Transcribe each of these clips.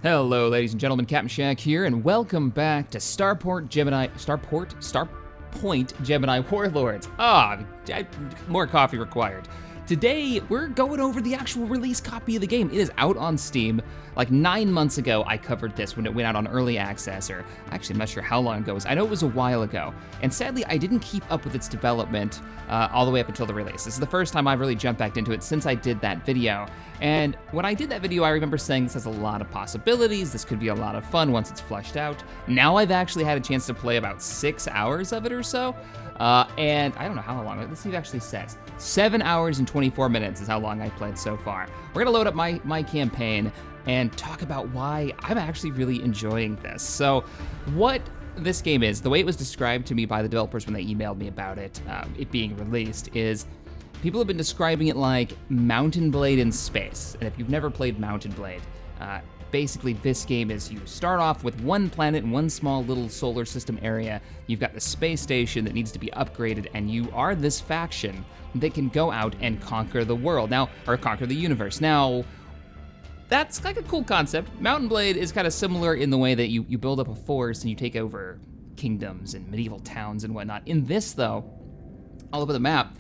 Hello, ladies and gentlemen, CaptainShack here, and welcome back to Starpoint Gemini Warlords. More coffee required. Today, we're going over the actual release copy of the game. It is out on Steam. Like 9 months ago, I covered this when it went out on early access, or actually I'm not sure how long ago it was. I know it was a while ago. And sadly, I didn't keep up with its development all the way up until the release. This is the first time I've really jumped back into it since I did that video. And when I did that video, I remember saying this has a lot of possibilities. This could be a lot of fun once it's fleshed out. Now I've actually had a chance to play about 6 hours of it or so. And I don't know how long, let's see if it actually says. 7 hours and 24 minutes is how long I played so far. We're gonna load up my campaign and talk about why I'm actually really enjoying this. So what this game is, the way it was described to me by the developers when they emailed me about it, it being released, is people have been describing it like Mountain Blade in space. And if you've never played Mountain Blade, basically this game is you start off with one planet and one small little solar system area. You've got the space station that needs to be upgraded, and you are this faction that can go out and conquer the world now, or conquer the universe. Now, that's like a cool concept. Mountain Blade is kind of similar in the way that you build up a force and you take over kingdoms and medieval towns and whatnot. In this though, all over the map,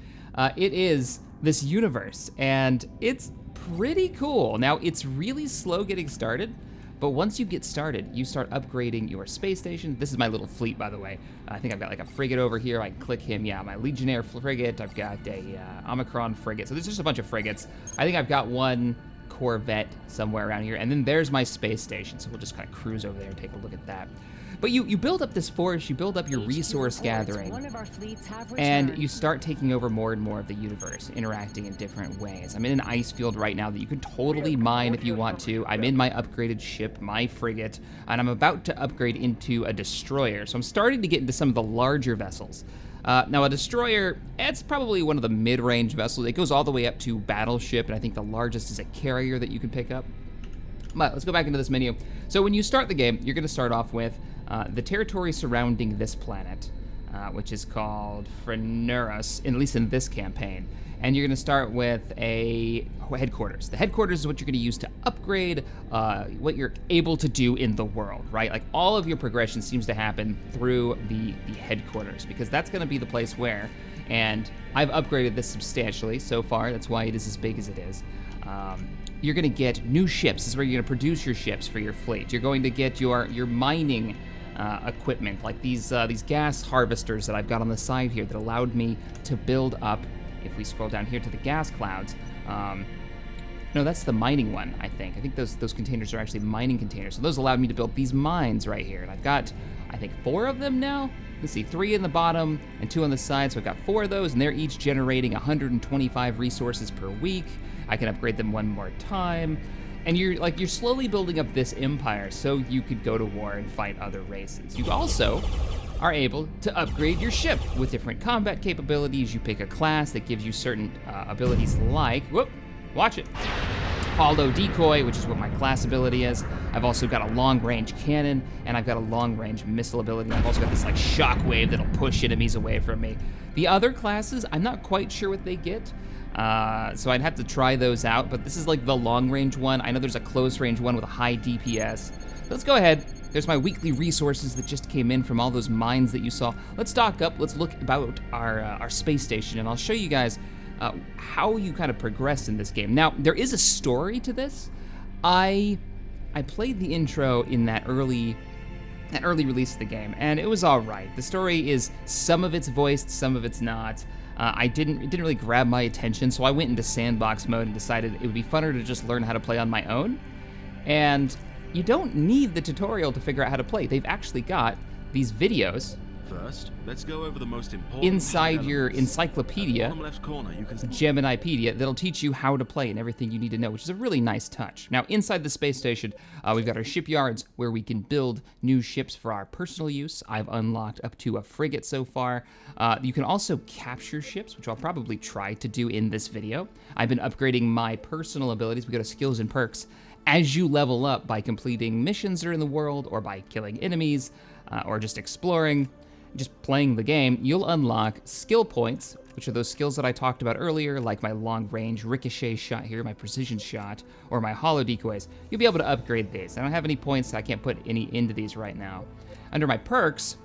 it is this universe, and it's pretty cool. Now, it's really slow getting started, but once you get started, you start upgrading your space station. This is my little fleet, by the way. I think I've got like a frigate over here. I can click him. Yeah, my Legionnaire frigate. I've got a Omicron frigate. So there's just a bunch of frigates. I think I've got one Corvette somewhere around here, and then there's my space station. So we'll just kind of cruise over there and take a look at that. But you build up this force, you build up your resource gathering, and you start taking over more and more of the universe, interacting in different ways. I'm in an ice field right now that you can totally mine if you want to. I'm in my upgraded ship, my frigate, and I'm about to upgrade into a destroyer. So I'm starting to get into some of the larger vessels. Now, a destroyer, it's probably one of the mid-range vessels. It goes all the way up to battleship, and I think the largest is a carrier that you can pick up. But let's go back into this menu. So when you start the game, you're going to start off with the territory surrounding this planet, which is called Frenuros, at least in this campaign. And you're going to start with a headquarters. The headquarters is what you're going to use to upgrade what you're able to do in the world, right? Like all of your progression seems to happen through the headquarters, because that's going to be the place where, and I've upgraded this substantially so far. That's why it is as big as it is. You're going to get new ships. This is where you're going to produce your ships for your fleet. You're going to get your mining equipment, like these gas harvesters that I've got on the side here that allowed me to build up. If we scroll down here to the gas clouds, no, that's the mining one, I think. I think those containers are actually mining containers. So those allowed me to build these mines right here. And I've got, I think, 4 of them now. Let's see, 3 in the bottom and 2 on the side. So I've got 4 of those, and they're each generating 125 resources per week. I can upgrade them one more time. And you're slowly building up this empire so you could go to war and fight other races. You also are able to upgrade your ship with different combat capabilities. You pick a class that gives you certain abilities like, watch it, Hollow Decoy, which is what my class ability is. I've also got a long-range cannon, and I've got a long-range missile ability. I've also got this like shockwave that'll push enemies away from me. The other classes, I'm not quite sure what they get, so I'd have to try those out, but this is like the long-range one. I know there's a close-range one with a high DPS. Let's go ahead. There's my weekly resources that just came in from all those mines that you saw. Let's stock up, let's look about our space station, and I'll show you guys how you kind of progress in this game. Now, there is a story to this. I played the intro in that early release of the game, and it was all right. The story is, some of it's voiced, some of it's not. It didn't really grab my attention, so I went into Sandbox mode and decided it would be funner to just learn how to play on my own. And you don't need the tutorial to figure out how to play. They've actually got these videos First, let's go over the most important inside your encyclopedia, bottom left corner, you can Geminipedia, that'll teach you how to play and everything you need to know, which is a really nice touch. Now, inside the space station, we've got our shipyards where we can build new ships for our personal use. I've unlocked up to a frigate so far. You can also capture ships, which I'll probably try to do in this video. I've been upgrading my personal abilities. We go to skills and perks. As you level up by completing missions that are in the world, or by killing enemies, or just exploring, just playing the game, you'll unlock skill points which are those skills that I talked about earlier, like my long-range ricochet shot here, my precision shot, or my hollow decoys, you'll be able to upgrade these. I don't have any points, so I can't put any into these right now. Under my perks,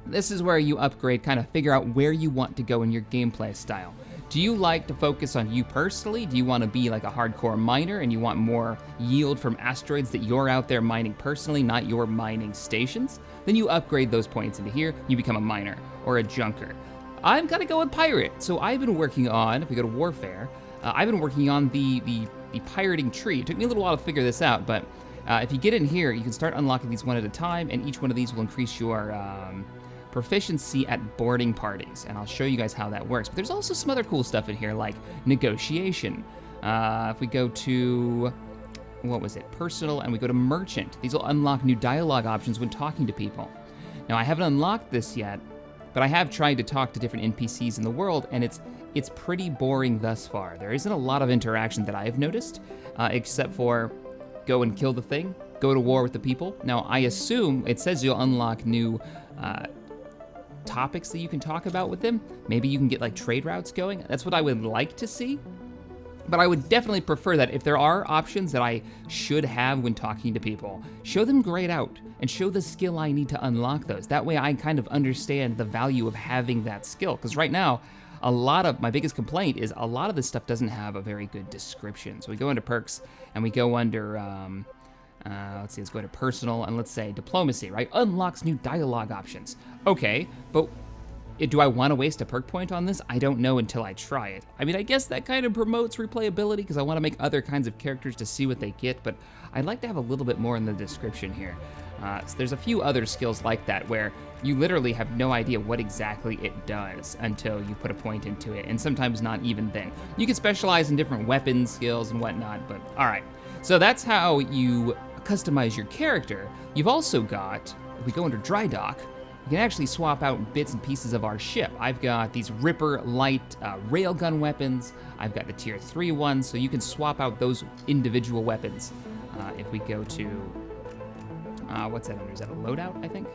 this is where you upgrade, kind of figure out where you want to go in your gameplay style. Do you like to focus on you personally? Do you want to be like a hardcore miner and you want more yield from asteroids that you're out there mining personally, not your mining stations? Then you upgrade those points into here, you become a miner or a junker. I'm gonna go with pirate. So I've been working on, if we go to warfare, I've been working on the pirating tree. It took me a little while to figure this out, but if you get in here, you can start unlocking these one at a time, and each one of these will increase your proficiency at boarding parties, and I'll show you guys how that works. But there's also some other cool stuff in here, like negotiation. If we go to, what was it, personal, and we go to merchant, these will unlock new dialogue options when talking to people. Now, I haven't unlocked this yet, but I have tried to talk to different NPCs in the world, and it's pretty boring thus far. There isn't a lot of interaction that I have noticed, except for go and kill the thing, go to war with the people. Now, I assume it says you'll unlock new topics that you can talk about with them. Maybe you can get like trade routes going. That's what I would like to see. But I would definitely prefer that if there are options that I should have when talking to people, show them grayed out and show the skill I need to unlock those. That way I kind of understand the value of having that skill. Because right now, a lot of my biggest complaint is a lot of this stuff doesn't have a very good description. So we go into perks and we go under, let's go to personal, and let's say diplomacy, right? Unlocks new dialogue options. Okay, but do I want to waste a perk point on this? I don't know until I try it. I mean, I guess that kind of promotes replayability because I want to make other kinds of characters to see what they get, but I'd like to have a little bit more in the description here. So there's a few other skills like that where you literally have no idea what exactly it does until you put a point into it, and sometimes not even then. You can specialize in different weapon skills and whatnot, but all right. So that's how you customize your character. You've also got, if we go under dry dock, you can actually swap out bits and pieces of our ship. I've got these Ripper light railgun weapons. I've got the tier 3 ones, so you can swap out those individual weapons. If we go to, what's that under? Is that a loadout, I think?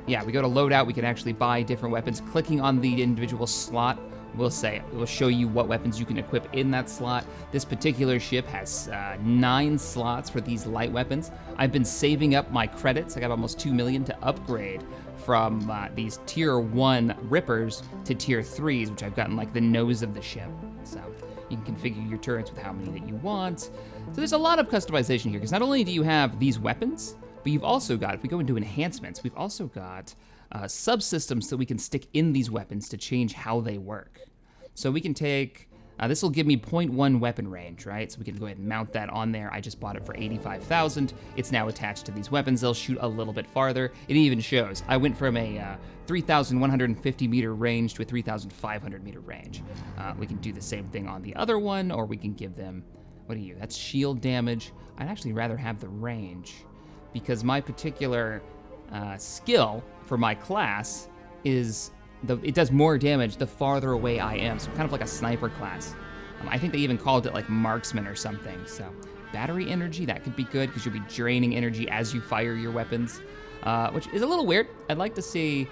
Yeah, we go to loadout, we can actually buy different weapons. Clicking on the individual slot will show you what weapons you can equip in that slot. This particular ship has 9 slots for these light weapons. I've been saving up my credits. I got almost 2 million to upgrade from these tier 1 Rippers to tier 3s, which I've gotten like the nose of the ship. So you can configure your turrets with how many that you want. So there's a lot of customization here, because not only do you have these weapons, but you've also got, if we go into enhancements, we've also got subsystems that we can stick in these weapons to change how they work. So we can take, this will give me 0.1 weapon range, right? So we can go ahead and mount that on there. I just bought it for 85,000. It's now attached to these weapons. They'll shoot a little bit farther. It even shows. I went from a 3,150 meter range to a 3,500 meter range. We can do the same thing on the other one, or we can give them, what are you? That's shield damage. I'd actually rather have the range, because my particular skill for my class is, it does more damage the farther away I am, so kind of like a sniper class. I think they even called it like marksman or something. So battery energy, that could be good because you'll be draining energy as you fire your weapons, which is a little weird. I'd like to see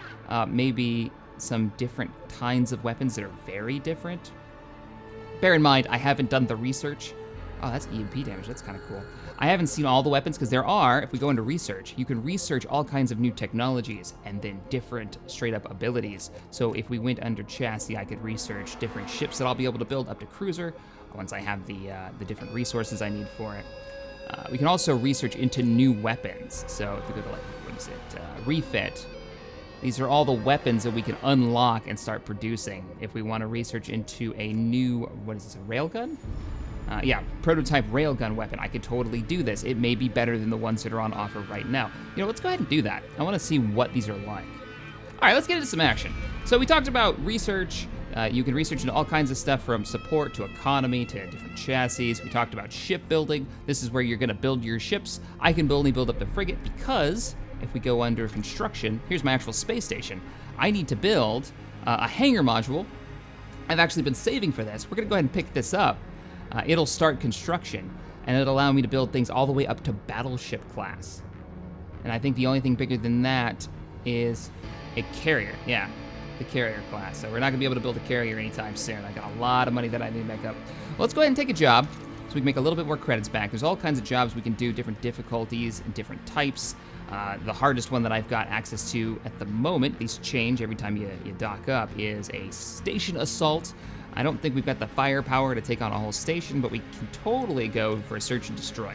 maybe some different kinds of weapons that are very different. Bear in mind, I haven't done the research. Oh, that's EMP damage, that's kind of cool. I haven't seen all the weapons because there are, if we go into research, you can research all kinds of new technologies and then different straight up abilities. So if we went under chassis, I could research different ships that I'll be able to build up to cruiser once I have the different resources I need for it. We can also research into new weapons. So if we go to like, what is it, refit, these are all the weapons that we can unlock and start producing. If we want to research into a new, what is this, a railgun? Yeah, prototype railgun weapon. I could totally do this. It may be better than the ones that are on offer right now. You know, let's go ahead and do that. I want to see what these are like. All right, let's get into some action. So we talked about research. You can research into all kinds of stuff from support to economy to different chassis. We talked about shipbuilding. This is where you're going to build your ships. I can only build up the frigate because if we go under construction, here's my actual space station. I need to build a hangar module. I've actually been saving for this. We're going to go ahead and pick this up. It'll start construction, and it'll allow me to build things all the way up to battleship class. And I think the only thing bigger than that is a carrier, yeah. the carrier class. So we're not gonna be able to build a carrier anytime soon. I got a lot of money that I need to make up. Well, let's go ahead and take a job so we can make a little bit more credits back. There's all kinds of jobs we can do, different difficulties and different types. The hardest one that I've got access to at the moment, these change every time you dock up, is a station assault. I don't think we've got the firepower to take on a whole station, but we can totally go for a search and destroy.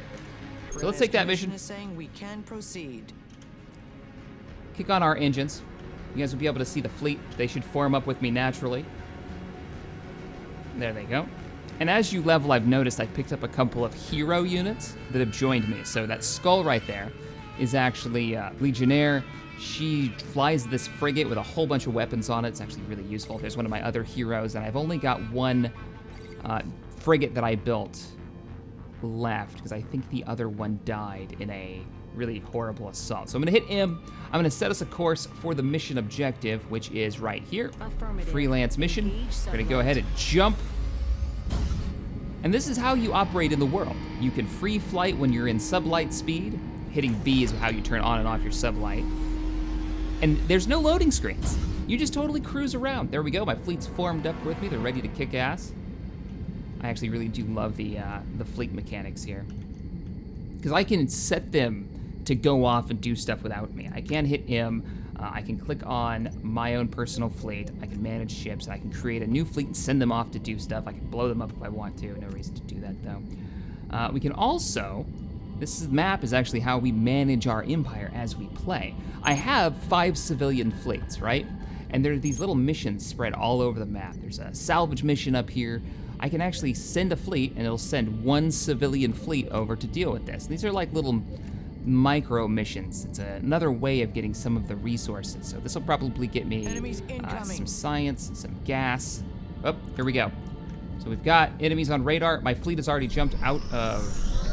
So let's take that mission. Is saying we can proceed. Kick on our engines. You guys will be able to see the fleet. They should form up with me naturally. There they go. And as you level, I've noticed I picked up a couple of hero units that have joined me. So that skull right there is actually Legionnaire. She flies this frigate with a whole bunch of weapons on it. It's actually really useful. There's one of my other heroes, and I've only got one frigate that I built left because I think the other one died in a really horrible assault. So I'm gonna hit him. I'm gonna set us a course for the mission objective, which is right here. Freelance mission. We're gonna go ahead and jump. And this is how you operate in the world. You can free flight when you're in sublight speed. Hitting B is how you turn on and off your sublight. And there's no loading screens. You just totally cruise around. There we go, my fleet's formed up with me. They're ready to kick ass. I actually really do love the fleet mechanics here, because I can set them to go off and do stuff without me. I can hit M, I can click on my own personal fleet, I can manage ships, I can create a new fleet and send them off to do stuff. I can blow them up if I want to, no reason to do that though. We can also, map is actually how we manage our empire as we play. I have 5 civilian fleets, right? And there are these little missions spread all over the map. There's a salvage mission up here. I can actually send a fleet and it'll send 1 civilian fleet over to deal with this. And these are like little micro missions. It's another way of getting some of the resources. So this will probably get me some science, some gas. Oh, here we go. So we've got enemies on radar. My fleet has already jumped out of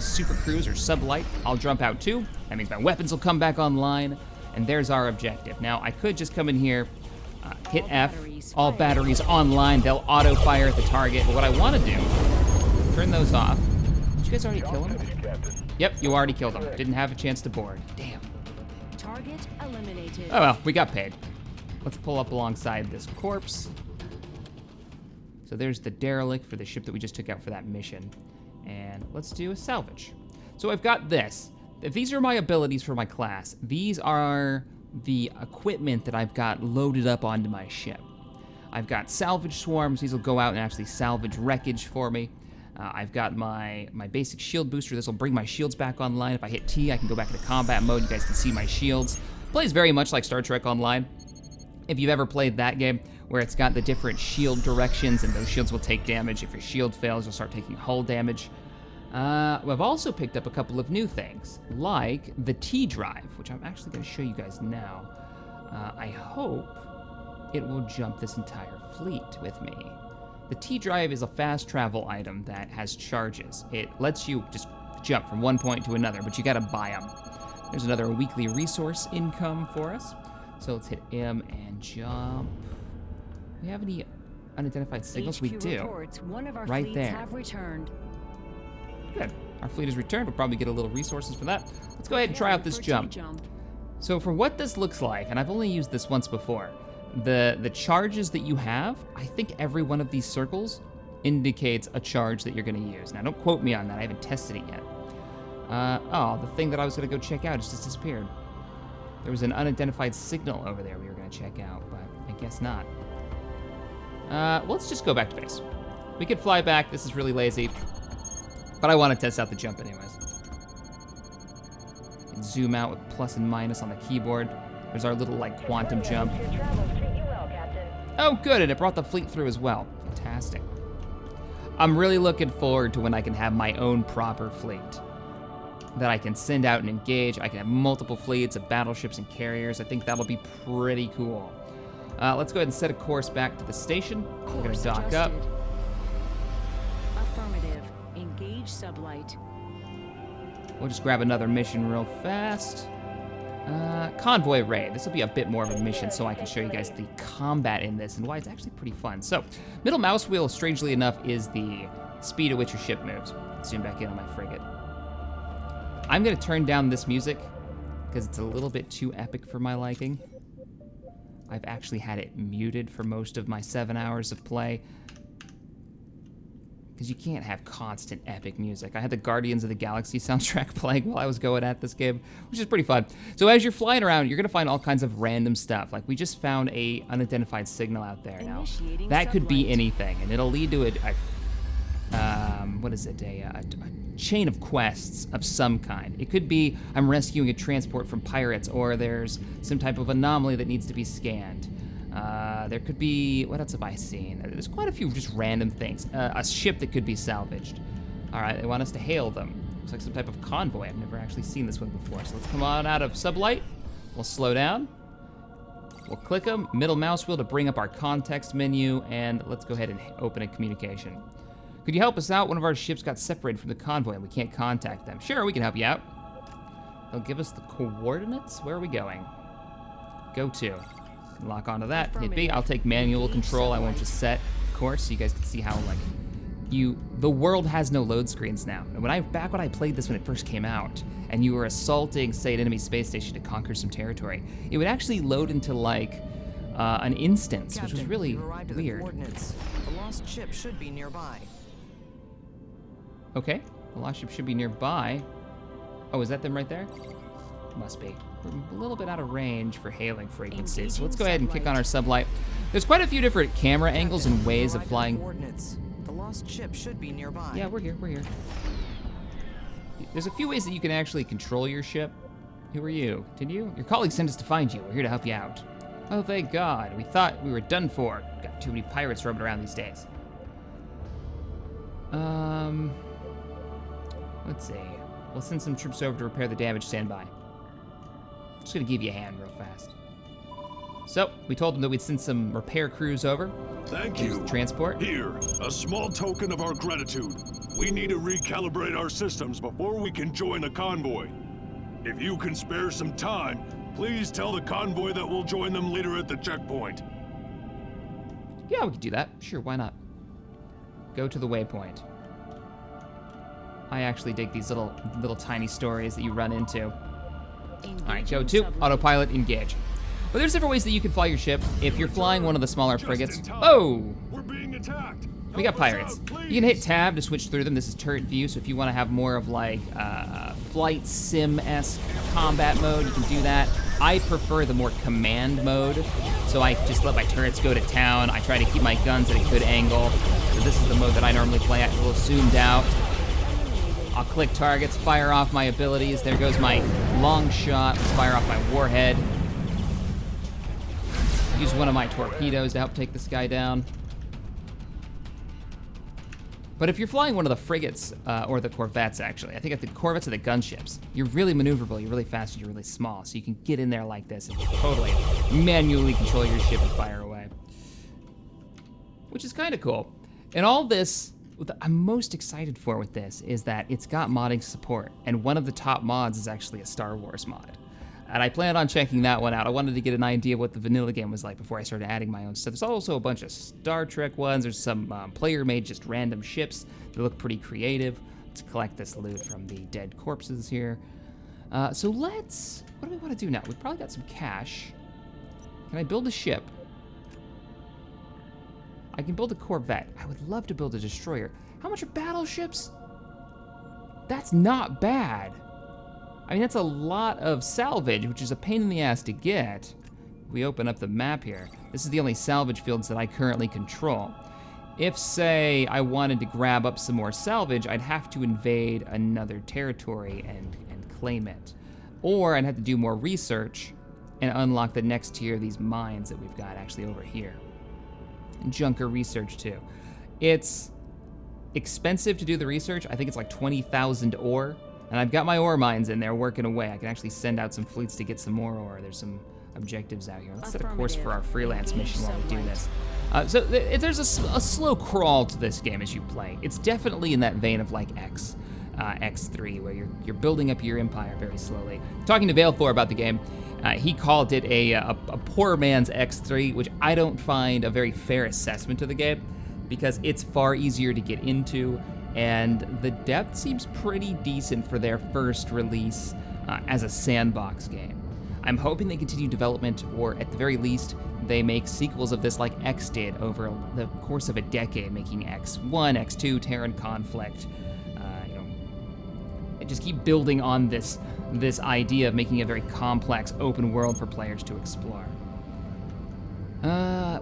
super cruise or sublight. I'll jump out too. That means my weapons will come back online. And there's our objective. Now I could just come in here, hit F, all batteries online. They'll auto fire at the target. But what I want to do, turn those off. Did you guys already kill him? Yep, you already killed him. Didn't have a chance to board. Damn. Target eliminated. Oh well, we got paid. Let's pull up alongside this corpse. So there's the derelict for the ship that we just took out for that mission. And let's do a salvage. So I've got this. If these are my abilities for my class, these are the equipment that I've got loaded up onto my ship. I've got salvage swarms. These will go out and actually salvage wreckage for me. I've got my basic shield booster. This will bring my shields back online. If I hit T, I can go back into combat mode. You guys can see my shields. Plays very much like Star Trek Online. If you've ever played that game, where it's got the different shield directions and those shields will take damage. If your shield fails, you'll start taking hull damage. I've also picked up a couple of new things, like the T drive, which I'm actually going to show you guys now. I hope it will jump this entire fleet with me. The T drive is a fast travel item that has charges. It lets you just jump from one point to another, but you got to buy them. There's another weekly resource income for us. So let's hit M and jump. Do we have any unidentified signals? HQ we do. Reports, one of our right fleets there. have returned. Good. Our fleet has returned. We'll probably get a little resources for that. Let's go ahead and try out this jump. So for what this looks like, and I've only used this once before, the charges that you have, I think every one of these circles indicates a charge that you're going to use. Now, don't quote me on that. I haven't tested it yet. Oh, the thing that I was going to go check out just disappeared. There was an unidentified signal over there we were going to check out, but I guess not. Let's just go back to base. We could fly back. This is really lazy, but I want to test out the jump anyways. Zoom out with plus and minus on the keyboard. There's our little, like, quantum jump. Oh, good, and it brought the fleet through as well. Fantastic. I'm really looking forward to when I can have my own proper fleet that I can send out and engage. I can have multiple fleets of battleships and carriers. I think that'll be pretty cool. Let's go ahead and set a course back to the station. We're gonna dock up. Affirmative. Engage sublight. We'll just grab another mission real fast. Convoy raid. This will be a bit more of a mission so I can show you guys the combat in this and why it's actually pretty fun. So, middle mouse wheel, strangely enough, is the speed at which your ship moves. Let's zoom back in on my frigate. I'm gonna turn down this music because it's a little bit too epic for my liking. I've actually had it muted for most of my 7 hours of play. Because you can't have constant epic music. I had the Guardians of the Galaxy soundtrack playing while I was going at this game, which is pretty fun. So as you're flying around, you're gonna find all kinds of random stuff. Like we just found a unidentified signal out there. Now, that could be anything, and it'll lead to a chain of quests of some kind. It could be I'm rescuing a transport from pirates, or there's some type of anomaly that needs to be scanned. There could be, what else have I seen? There's quite a few just random things. A ship that could be salvaged. All right, they want us to hail them. Looks like some type of convoy. I've never actually seen this one before. So let's come on out of sublight. We'll slow down. We'll click them, middle mouse wheel to bring up our context menu, and let's go ahead and open a communication. Could you help us out? One of our ships got separated from the convoy and we can't contact them. Sure, we can help you out. They'll give us the coordinates. Where are we going? Go to. Lock onto that. Hit B. I'll take manual control. I won't just set course, so you guys can see how like the world has no load screens now. And back when I played this when it first came out, and you were assaulting, say, an enemy space station to conquer some territory, it would actually load into like an instance, Captain, which was really you've arrived at the weird. coordinates. The lost ship should be nearby. Okay, the lost ship should be nearby. Oh, is that them right there? Must be. We're a little bit out of range for hailing frequency, so let's go ahead and kick on our sublight. There's quite a few different camera angles and ways of flying. Coordinates. The lost ship should be nearby. Yeah, we're here, we're here. There's a few ways that you can actually control your ship. Who are you? Did you? Your colleagues sent us to find you. We're here to help you out. Oh, thank God. We thought we were done for. Got too many pirates roaming around these days. Let's see. We'll send some troops over to repair the damage. Stand by. Just gonna give you a hand real fast. So, we told them that we'd send some repair crews over. Thank Here's you. the transport. Here, a small token of our gratitude. We need to recalibrate our systems before we can join the convoy. If you can spare some time, please tell the convoy that we'll join them later at the checkpoint. Yeah, we could do that. Sure, why not? Go to the waypoint. I actually dig these little tiny stories that you run into. All right, go to autopilot, engage. But there's different ways that you can fly your ship. If you're flying one of the smaller frigates, oh, We're being attacked. we got Help us pirates. out, please. You can hit tab to switch through them. This is turret view, so if you want to have more of like flight sim-esque combat mode, you can do that. I prefer the more command mode, so I just let my turrets go to town. I try to keep my guns at a good angle. So this is the mode that I normally play at, a little zoomed out. I'll click targets, fire off my abilities. There goes my long shot. Let's fire off my warhead. Use one of my torpedoes to help take this guy down. But if you're flying one of the frigates, or the corvettes actually, I think the corvettes are the gunships, you're really maneuverable, you're really fast, and you're really small, so you can get in there like this and totally manually control your ship and fire away. Which is kind of cool. And all this, what I'm most excited for with this is that it's got modding support, and one of the top mods is actually a Star Wars mod. And I planned on checking that one out. I wanted to get an idea of what the vanilla game was like before I started adding my own stuff. There's also a bunch of Star Trek ones. There's some player-made just random ships that look pretty creative. Let's collect this loot from the dead corpses here. So let's, what do we want to do now? We've probably got some cash. Can I build a ship? I can build a corvette. I would love to build a destroyer. How much are battleships? That's not bad. I mean, that's a lot of salvage, which is a pain in the ass to get. We open up the map here. This is the only salvage fields that I currently control. If, say, I wanted to grab up some more salvage, I'd have to invade another territory and claim it. Or I'd have to do more research and unlock the next tier of these mines that we've got actually over here. And junker research too. It's expensive to do the research. I think it's like 20,000 ore. And I've got my ore mines in there working away. I can actually send out some fleets to get some more ore. There's some objectives out here. Let's set a course for our freelance mission while we do this. So there's a slow crawl to this game as you play. It's definitely in that vein of like X3, where you're building up your empire very slowly. Talking to Vale Thor about the game, he called it a poor man's X3, which I don't find a very fair assessment of the game, because it's far easier to get into, and the depth seems pretty decent for their first release as a sandbox game. I'm hoping they continue development, or at the very least, they make sequels of this like X did over the course of a decade, making X1, X2, Terran Conflict. You know, and just keep building on this idea of making a very complex open world for players to explore.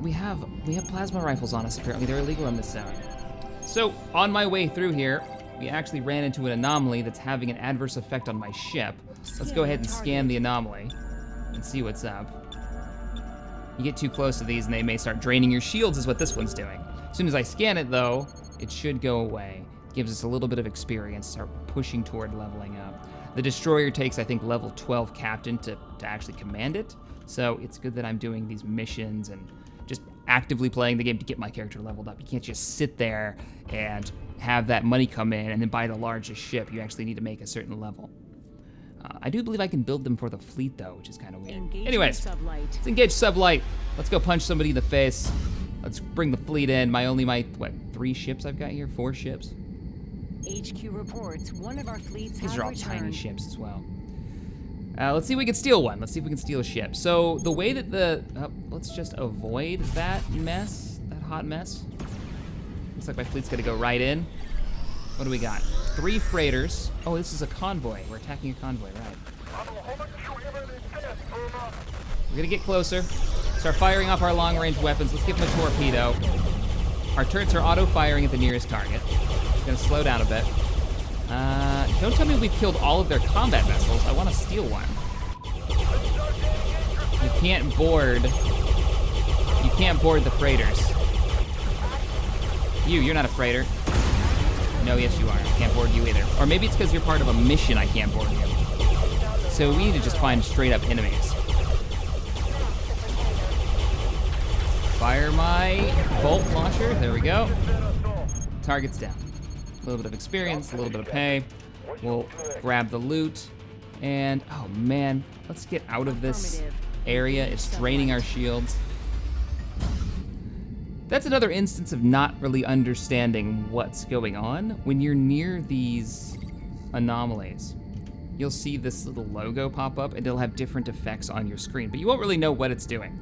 We have plasma rifles on us, apparently. They're illegal in this zone. So, on my way through here, we actually ran into an anomaly that's having an adverse effect on my ship. Let's go ahead and scan the anomaly and see what's up. You get too close to these and they may start draining your shields, is what this one's doing. As soon as I scan it, though, it should go away. Gives us a little bit of experience, start pushing toward leveling up. The destroyer takes, I think, level 12 captain to actually command it. So it's good that I'm doing these missions and just actively playing the game to get my character leveled up. You can't just sit there and have that money come in and then buy the largest ship. You actually need to make a certain level. I do believe I can build them for the fleet, though, which is kind of weird. Anyways, let's engage Sublight. Let's go punch somebody in the face. Let's bring the fleet in. What, 3 ships I've got here? 4 ships? HQ reports one of our fleets These has are all returned. tiny ships as well. Let's see if we can steal one. Let's see if we can steal a ship. So the way that let's just avoid that mess, that hot mess. Looks like my fleet's gonna go right in. What do we got? 3 freighters. Oh, this is a convoy. We're attacking a convoy, right. We're gonna get closer. Start firing off our long-range weapons. Let's give them a torpedo. Our turrets are auto-firing at the nearest target. It's gonna slow down a bit. Don't tell me we've killed all of their combat vessels. I want to steal one. You can't board the freighters. You're not a freighter. No, yes you are. I can't board you either. Or maybe it's because you're part of a mission I can't board you. So we need to just find straight up enemies. Fire my bolt launcher. There we go. Target's down. A little bit of experience, a little bit of pay. We'll grab the loot. And, oh man, let's get out of this area. It's draining our shields. That's another instance of not really understanding what's going on. When you're near these anomalies, you'll see this little logo pop up and it'll have different effects on your screen, but you won't really know what it's doing.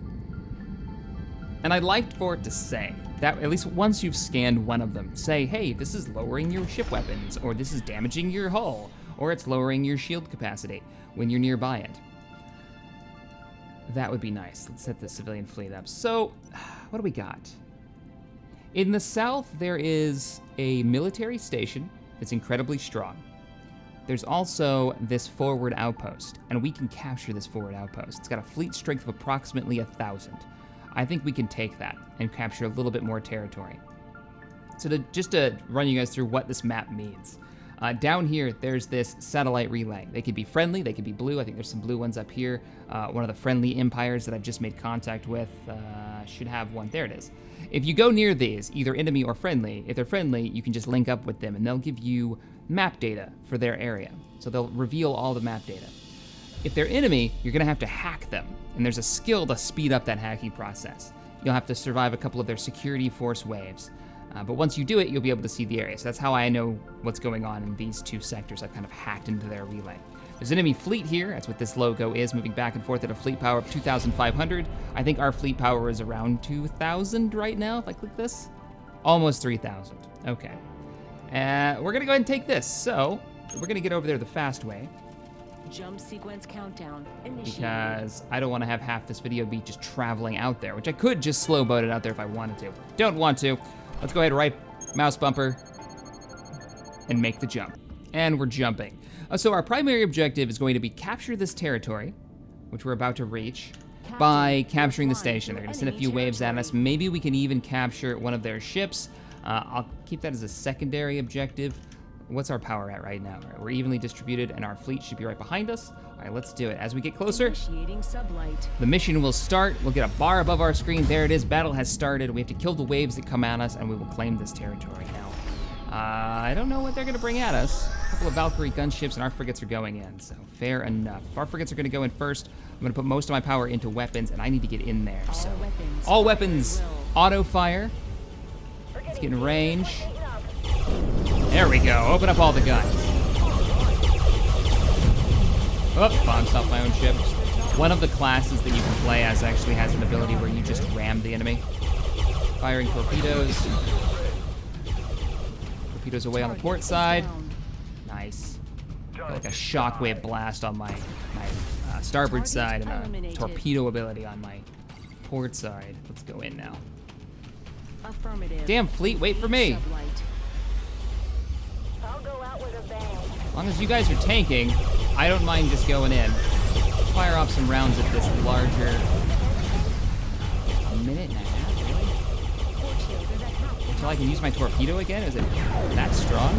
And I'd like for it to say that at least once you've scanned one of them, say, hey, this is lowering your ship weapons, or this is damaging your hull, or it's lowering your shield capacity when you're nearby it. That would be nice. Let's set the civilian fleet up. So, what do we got? In the south, there is a military station that's incredibly strong. There's also this forward outpost, and we can capture this forward outpost. It's got a fleet strength of approximately 1,000. I think we can take that and capture a little bit more territory. So just to run you guys through what this map means. Down here, there's this satellite relay. They could be friendly, they could be blue. I think there's some blue ones up here. One of the friendly empires that I've just made contact with should have one. There it is. If you go near these, either enemy or friendly, if they're friendly, you can just link up with them and they'll give you map data for their area. So they'll reveal all the map data. If they're enemy, you're gonna have to hack them. And there's a skill to speed up that hacking process. You'll have to survive a couple of their security force waves. But once you do it, you'll be able to see the area. So that's how I know what's going on in these 2 sectors. I've kind of hacked into their relay. There's an enemy fleet here. That's what this logo is, moving back and forth at a fleet power of 2,500. I think our fleet power is around 2,000 right now, if I click this. Almost 3,000. Okay. We're gonna go ahead and take this. So, we're gonna get over there the fast way. Jump sequence countdown initiated. Because I don't want to have half this video be just traveling out there, which I could just slow boat it out there if I wanted to. Don't want to. Let's go ahead, right mouse bumper, and make the jump. And we're jumping. So our primary objective is going to be capture this territory, which we're about to reach, by capturing the station. They're going to send a few waves at us. Maybe we can even capture one of their ships. I'll keep that as a secondary objective. What's our power at right now? We're evenly distributed and our fleet should be right behind us. All right, let's do it. As we get closer, Initiating sublight. the mission will start. We'll get a bar above our screen. There it is. Battle has started. We have to kill the waves that come at us and we will claim this territory now. I don't know what they're gonna bring at us. A couple of Valkyrie gunships and our frigates are going in, so fair enough. If our frigates are gonna go in first, I'm gonna put most of my power into weapons and I need to get in there, so. All weapons, auto fire. Let's get in range. There we go, open up all the guns. Oh, bounced off my own ship. One of the classes that you can play as actually has an ability where you just ram the enemy. Firing torpedoes. Torpedoes away on the port side. Nice. Got like a shockwave blast on my starboard side and a torpedo ability on my port side. Let's go in now. Affirmative. Damn fleet, wait for me. Sublight. As long as you guys are tanking, I don't mind just going in. Fire off some rounds at this larger. A minute and a half, really? Until I can use my torpedo again? Is it that strong?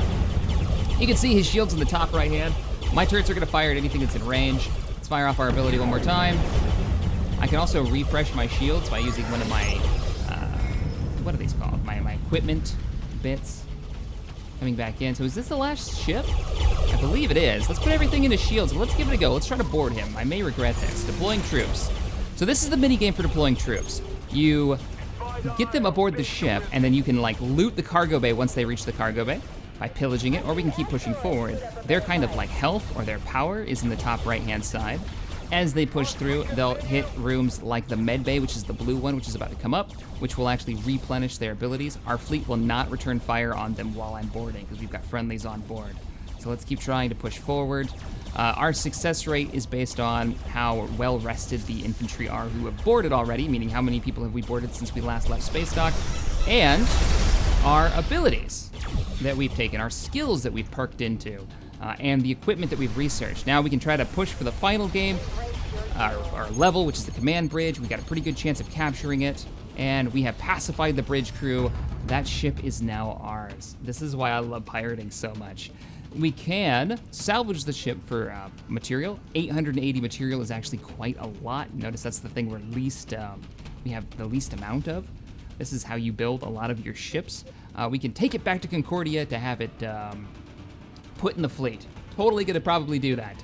You can see his shields in the top right hand. My turrets are gonna fire at anything that's in range. Let's fire off our ability one more time. I can also refresh my shields by using one of my, what are these called? My equipment bits. Coming back in. So is this the last ship? I believe it is. Let's put everything into shields. Let's give it a go. Let's try to board him. I may regret this. Deploying troops. So this is the mini game for deploying troops. You get them aboard the ship, and then you can like loot the cargo bay once they reach the cargo bay by pillaging it, or we can keep pushing forward. Their kind of like health or their power is in the top right-hand side. As they push through, they'll hit rooms like the med bay, which is the blue one, which is about to come up, which will actually replenish their abilities. Our fleet will not return fire on them while I'm boarding, because we've got friendlies on board. So let's keep trying to push forward. Our success rate is based on how well rested the infantry are who have boarded already, meaning how many people have we boarded since we last left space dock, and our abilities that we've taken, our skills that we've perked into, and the equipment that we've researched. Now we can try to push for the final game, our level, which is the command bridge. We got a pretty good chance of capturing it, and we have pacified the bridge crew. That ship is now ours. This is why I love pirating so much. We can salvage the ship for material. 880 material is actually quite a lot. Notice that's the thing we have the least amount of. This is how you build a lot of your ships. We can take it back to Concordia to have it put in the fleet. Totally gonna probably do that.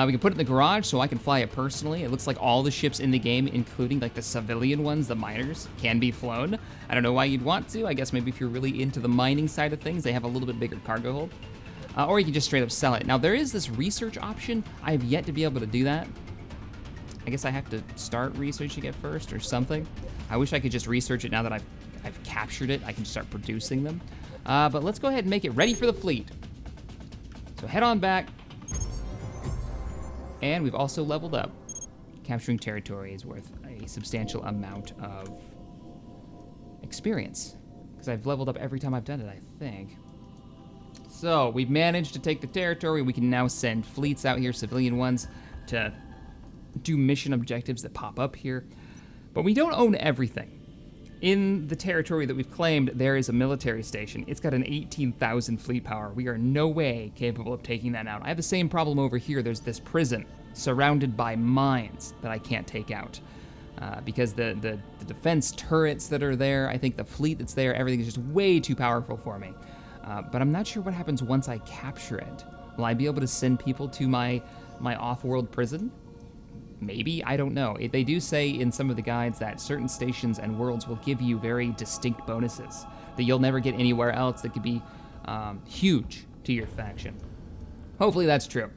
We can put it in the garage so I can fly it personally. It looks like all the ships in the game, including like the civilian ones, the miners, can be flown. I don't know why you'd want to. I guess maybe if you're really into the mining side of things, they have a little bit bigger cargo hold. Or you can just straight up sell it. Now there is this research option. I have yet to be able to do that. I guess I have to start researching it first or something. I wish I could just research it now that I've captured it. I can start producing them. But let's go ahead and make it ready for the fleet. So head on back. And we've also leveled up. Capturing territory is worth a substantial amount of experience, because I've leveled up every time I've done it, I think. So we've managed to take the territory. We can now send fleets out here, civilian ones, to do mission objectives that pop up here. But we don't own everything. In the territory that we've claimed, there is a military station. It's got an 18,000 fleet power. We are no way capable of taking that out. I have the same problem over here. There's this prison surrounded by mines that I can't take out. Because the defense turrets that are there, I think the fleet that's there, everything is just way too powerful for me. But I'm not sure what happens once I capture it. Will I be able to send people to my off-world prison? Maybe, I don't know. They do say in some of the guides that certain stations and worlds will give you very distinct bonuses that you'll never get anywhere else that could be huge to your faction. Hopefully that's true.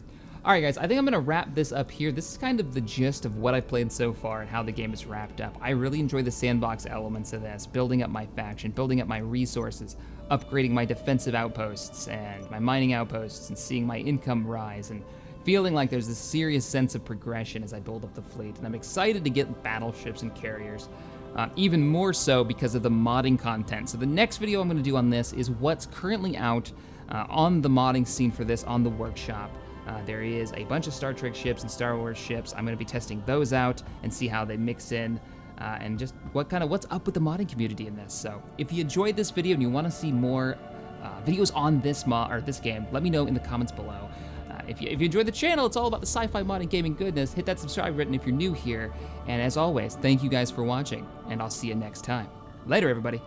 All right, guys, I think I'm gonna wrap this up here. This is kind of the gist of what I've played so far and how the game is wrapped up. I really enjoy the sandbox elements of this, building up my faction, building up my resources, upgrading my defensive outposts and my mining outposts, and seeing my income rise, and feeling like there's this serious sense of progression as I build up the fleet. And I'm excited to get battleships and carriers, even more so because of the modding content. So the next video I'm gonna do on this is what's currently out on the modding scene for this on the workshop. There is a bunch of Star Trek ships and Star Wars ships. I'm gonna be testing those out and see how they mix in, and just what's up with the modding community in this. So if you enjoyed this video and you wanna see more videos on this game, let me know in the comments below. If you enjoyed the channel, it's all about the sci-fi modding gaming goodness. Hit that subscribe button if you're new here. And as always, thank you guys for watching, and I'll see you next time. Later, everybody.